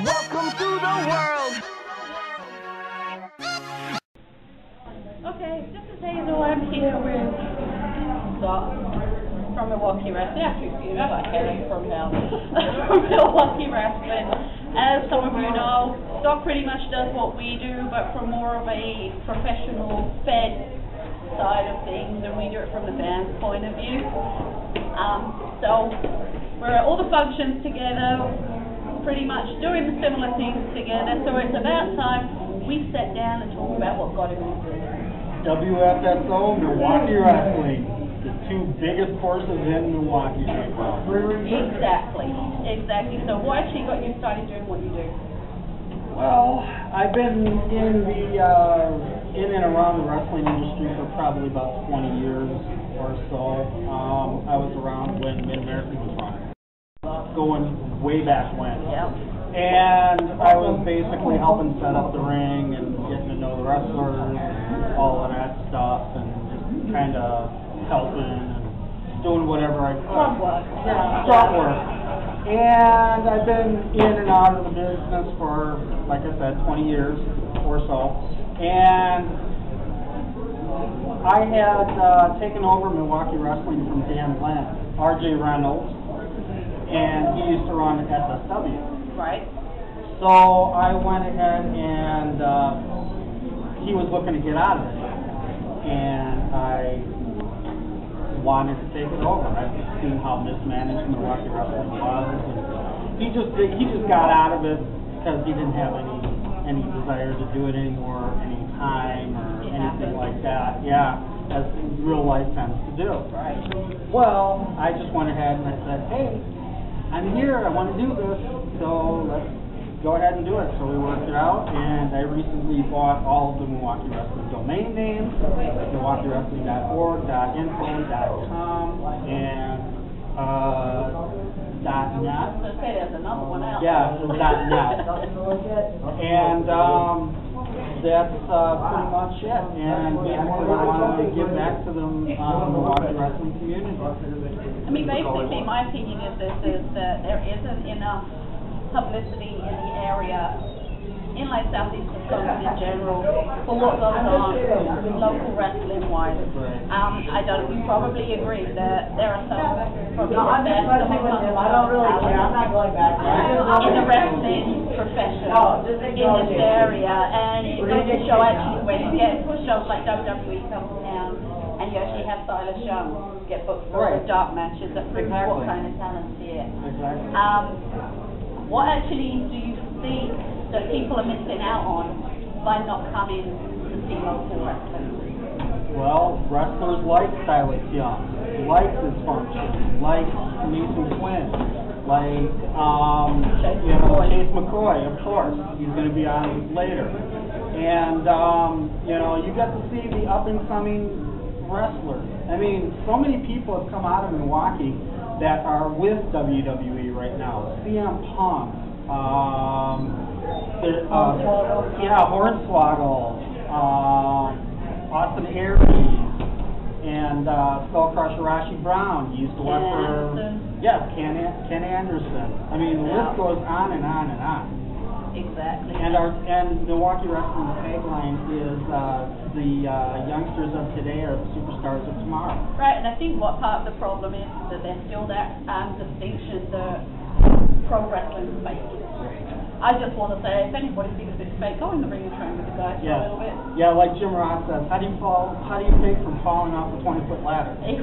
Welcome to the world. Okay, this is Hazel. I'm here with Scott from Milwaukee Wrestling. Actually, I like Helen from Milwaukee Wrestling. As some of you know, Scott pretty much does what we do, but from more of a professional fed side of things, and we do it from the band's point of view. So we're at all the functions together, pretty much doing the similar things together, so it's about time we sat down and talk about what got him into it. WFSO, Milwaukee Wrestling, the two biggest forces in Milwaukee right now. Exactly. So what actually got you started doing what you do? Well, I've been in and around the wrestling industry for probably about 20 years or so. I was around when Mid-American was running, going way back when. Yeah. And I was basically helping set up the ring and getting to know the wrestlers and all of that stuff, and just kind of helping and doing whatever I could. Grunt work. And I've been in and out of the business for, like I said, 20 years or so. And I had taken over Milwaukee Wrestling from Dan Lynn, R.J. Reynolds, and he used to run SSW. Right. So I went ahead and he was looking to get out of it, and I wanted to take it over. I've seen how mismanaged Milwaukee Wrestling was, and he just got out of it because he didn't have any desire to do it anymore, any time or anything like that. Yeah, as real life tends to do. Right. Well, I just went ahead and I said, hey, I'm here, I want to do this, so let's go ahead and do it. So we worked it out, and I recently bought all of the Milwaukee Wrestling domain names, MilwaukeeWrestling.org, .info.com, and .net. Okay, there's another one out. Yeah, so .net. And that's pretty much it. And basically I wanted to give back to the Milwaukee Wrestling community. I mean, basically, my opinion is that there isn't enough publicity in the area, in like Southeast Wisconsin in general, for what goes on local wrestling-wise. I don't probably agree that there are some probably the best in the wrestling profession in this area, and it goes to show actually when you get shows like WWE comes down, and you actually have stylish shows, get booked for dark matches that proves what kind of talent's here. What actually do you think that people are missing out on by not coming to see local wrestling? Well, wrestlers like Silas Young, like Dysfunction, like Mason Quinn, like Chase McCoy, of course. He's going to be on later. And you get to see the up and coming wrestlers. I mean, so many people have come out of Milwaukee that are with WWE right now. CM Punk, Hornswoggle, Austin Aries, and Skull Crusher Rashi Brown. He used to work for Ken Anderson. I mean, the list goes on and on and on. Exactly. And Milwaukee Wrestling's tagline is the youngsters of today are the superstars of tomorrow. Right, and I think what part of the problem is that there's still that distinction that pro wrestling is fake. I just want to say, if anybody thinks it's fake, go in the ring and train with the guys for a little bit. Yeah, like Jim Ross says, how do you fake from falling off a 20-foot ladder? I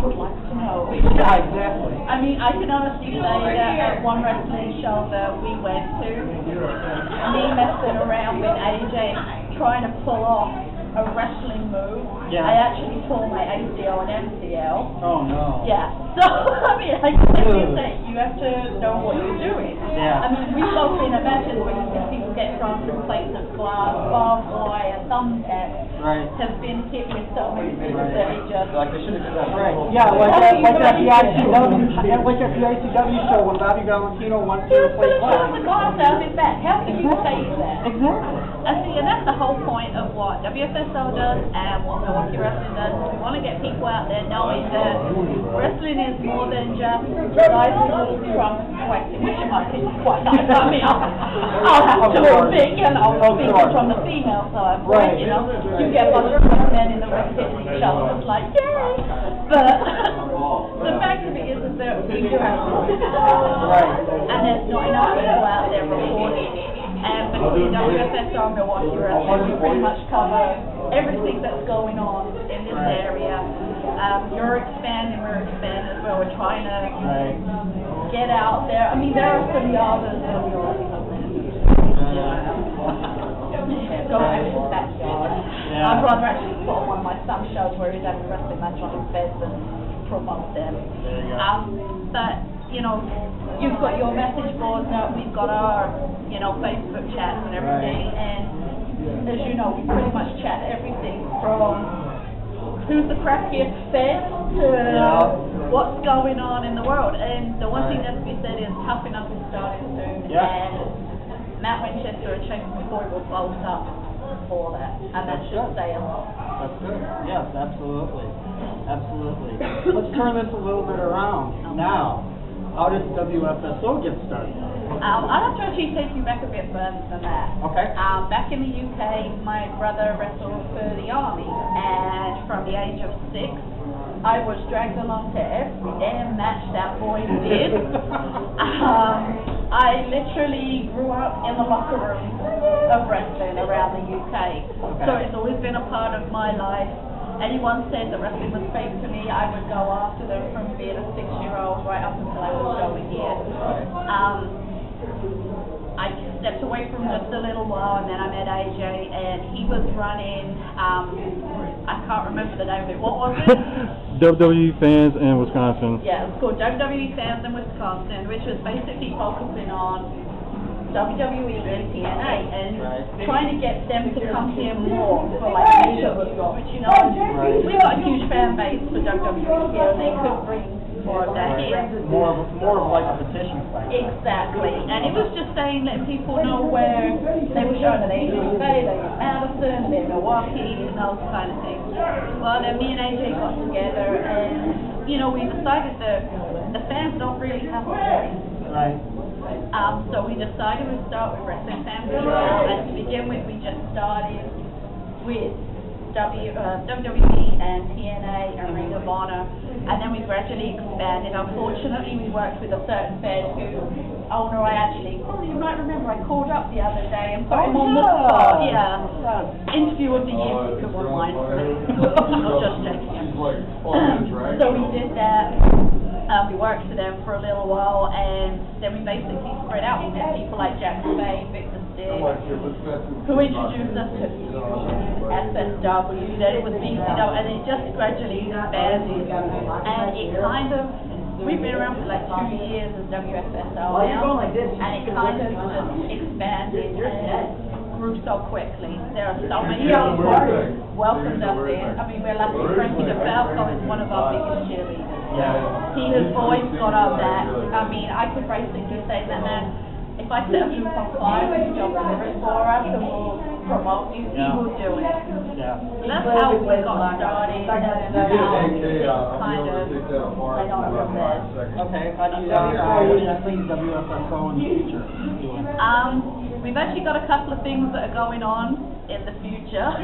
would like to know. Yeah, exactly. I mean, I can honestly say that at one wrestling show that we went to, me messing around with AJ, trying to pull off a wrestling move, I actually tore my ACL and MCL. Oh, no. Yeah. So, I mean, like you say, you have to know what you're doing. Yeah. I mean, we've both been in matches where you see people get thrown through plates of glass, barbed wire, thumbtacks. Right. Have been hit with so many things that it just... Like they should have done that. Right. Yeah, like at the ICW show when Bobby Valentino went to the plate glass. The glass out his back. How can you say that? Exactly. And that's the whole point of what WFSO does and what Milwaukee Wrestling does. We want to get people out there knowing that wrestling is more than just guys with little trunks sweating, which in my opinion is quite nice. I mean, I'll have to admit, you know, speaking from the female side, right? You know, you get a bunch of men in the ring hitting each other, it's like, yay! But the fact of it is that we do have and there's not enough people out there reporting. And between WFSO and Milwaukee Wrestling, we pretty much cover everything that's going on in this area. You're expanding, we're expanding as well. We're trying to get out there. I mean, there are some others that we already have. Go back to the backyard. My brother actually put on one of my son's shows where he's having a wrestling match on his bed and promote them. But, you know, you've got your message boards now, we've got our, you know, Facebook chats and everything, and as you know, we pretty much chat everything from who's the crappiest fan to what's going on in the world. And the one thing that we said is Tough Enough is starting soon, and Matt Winchester and Chase McCoy will both up for that, and that should say a lot. That's good. Yes, absolutely. Absolutely. Let's turn this a little bit around now. How did WFSO get started? I'd have to actually take you back a bit further than that. Okay. Back in the UK, my brother wrestled for the army, and from the age of 6, I was dragged along to every damn match that boy did. I literally grew up in the locker room of wrestling around the UK, so it's always been a part of my life. Anyone said that wrestling was fake to me, I would go after them from being a 6-year-old right up until I was showing here. I stepped away from just a little while, and then I met AJ, and he was running, I can't remember the name of it, what was it? WWE Fans in Wisconsin. Yeah, it was called WWE Fans in Wisconsin, which was basically focusing on WWE and TNA, and trying to get them to come here more for like major events, which, you know, we've got a huge fan base for WWE here, and they could bring more of that here. More of like a petition fight. Exactly, and it was just saying, letting people know where they were showing that they in Bay, they're in Madison, they're in Milwaukee, and those kind of things. Well, then me and AJ got together, and, you know, we decided that the fans don't really have a voice. Right. So we decided we'd start with Wrestling Fan Video, and to begin with, we just started with WWE and TNA and Ring of Honor, and then we gradually expanded. Unfortunately, we worked with a certain fan who owner you might remember, I called up the other day and put him on the spot. Yeah. Interview of the year, if you wouldn't mind. Not just joking. So we did that. We worked for them for a little while, and then we basically spread out. We met people like Jack Spade, Victor Stick, who introduced us to SSW, then it was BCW, and it just gradually expanded. And it kind of, we've been around for like 2 years as WFSO now, and it kind of just expanded and grew so quickly. There are so many young folks welcomed us in. I mean, we're lucky. Frankie DeFalco is one of our biggest cheerleaders. Yeah. He has always got our back. I mean, I could basically say that, man, if I set a group on fire and job delivers for us and we'll promote you, he will do it. Yeah. That's how we got started, and kind of went on from there. Okay, how do you see WFSO in the future doing? We've actually got a couple of things that are going on in the future.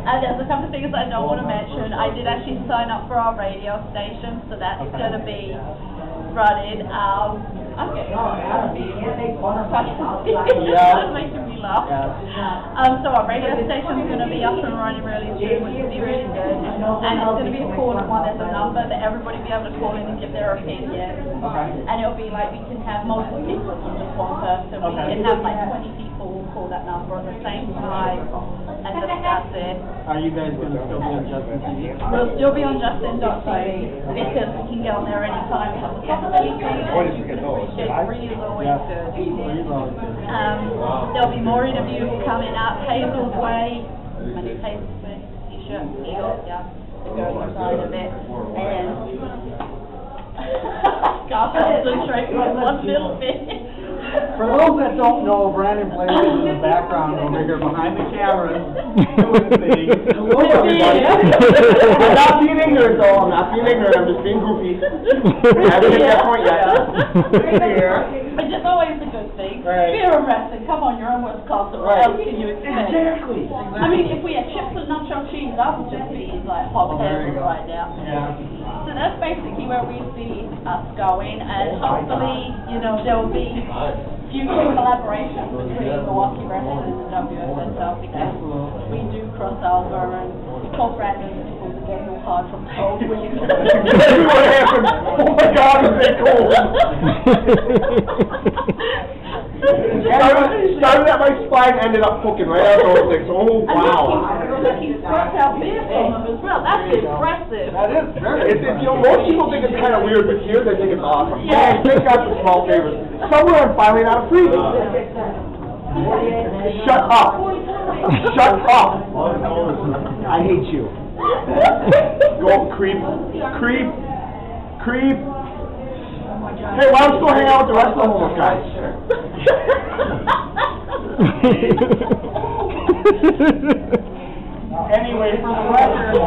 And there's a couple of things that I don't want to mention. I did actually sign up for our radio station, so that's going to be running. I'm getting all out of me. That's making me laugh. So our radio station is going to be up and running really soon, which will be really good. And it's going to be a call one. There's a number that everybody will be able to call in and give their opinion. And it'll be like we can have multiple people from just one person. We can have like 20 people call that number at the same time and discuss it. Are you guys going to still be on Justin TV? We'll still be on Justin.tv because we can get on there anytime. We have the possibility to free is always good. Free is always good. There'll be more interviews coming up. Hazel's Way. My name's Hazel's Way. T-shirt, yeah, the girl side of it. And can't concentrate on one little bit. For those that don't know, Brandon Blaze is in the background over here behind the cameras doing things. Hello, everybody. I'm not being ignorant, though. I'm not being ignorant. I'm just being goofy. I haven't hit that point yet. Here. Which is always a good thing. Right. Fear of wrestling. Come on, you're in Wisconsin. What else can you expect? Exactly. I mean, if we had chips and nacho cheese, I would just be like hot There you headed go. right now. Yeah. So that's basically where we see us going, and hopefully, you know, there will be future collaboration between Milwaukee Wrestlers and WFSO, because we do cross over, and poor Brandon was getting all hard from the cold weeks. What happened? Oh my God, is that cold? Started at my spine, ended up poking right out those things. Oh, wow. And look, he's brought out beer from him as well. That's impressive. That is very You know, most people think it's kind of weird, but here they think it's awesome. Yeah. Man, thank God for small favors. Somewhere I'm finally not freezing. Shut up. Shut up. I hate you. Go, creep. Creep. Creep. Hey, why don't you go hang out with the rest of the homeless guys? Anyway, for the record,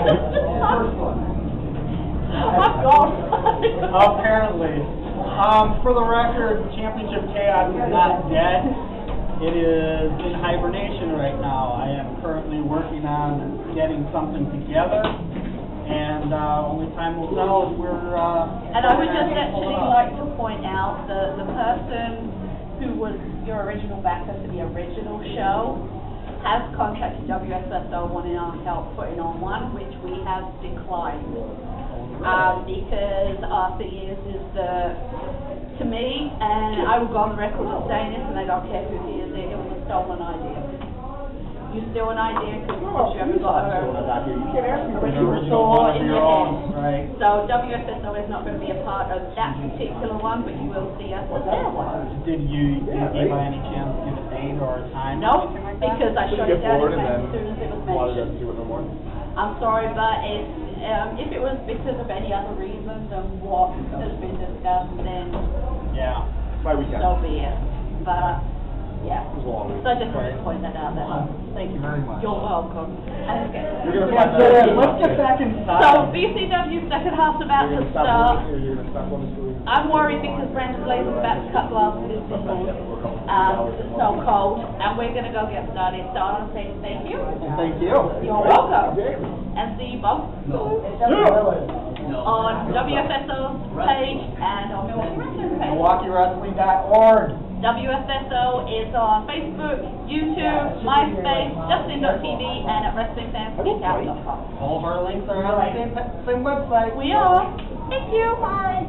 I'm gone. apparently, for the record, Championship Chaos is not dead. It is in hibernation right now. I am currently working on getting something together, and only time will tell if we're. And I would just actually like to point out the person who was your original backer for the original show has contacted WFSO wanting our help putting on one, which we have declined. Because our thing is to me, and I will go on the record of saying this, and I don't care who he is, it was a stolen idea. You steal an idea because you haven't got a original thought in your head. Right. So WFSO is not going to be a part of that particular one, but you will see us with their one. Did you by any chance give a date or a time? No, or anything like that? because I shut it down as soon as it was mentioned. do it no more. I'm sorry, but if it was because of any other reason than what has been discussed, then Yeah. My weekend. so be it. But, yeah. It was a long week. So I just wanted to point that out there. Thank you very much. You're welcome. And okay. You're gonna Yeah, stop so let's get back inside. So BCW's second half's about to start. You're gonna stop on the screen. I'm worried because Brandon Blaze is about to cut glass with his fingers. It's so cold, and we're going to go get started. So I want to say thank you. Thank you. You're welcome. And see you both on WFSO's page and on Milwaukee Wrestling's page. MilwaukeeWrestling.org. WFSO is on Facebook, YouTube, MySpace, Justin.tv, and at WrestlingFansSpeakOut.com. All of our links are on the same website. We are. Thank you. Bye.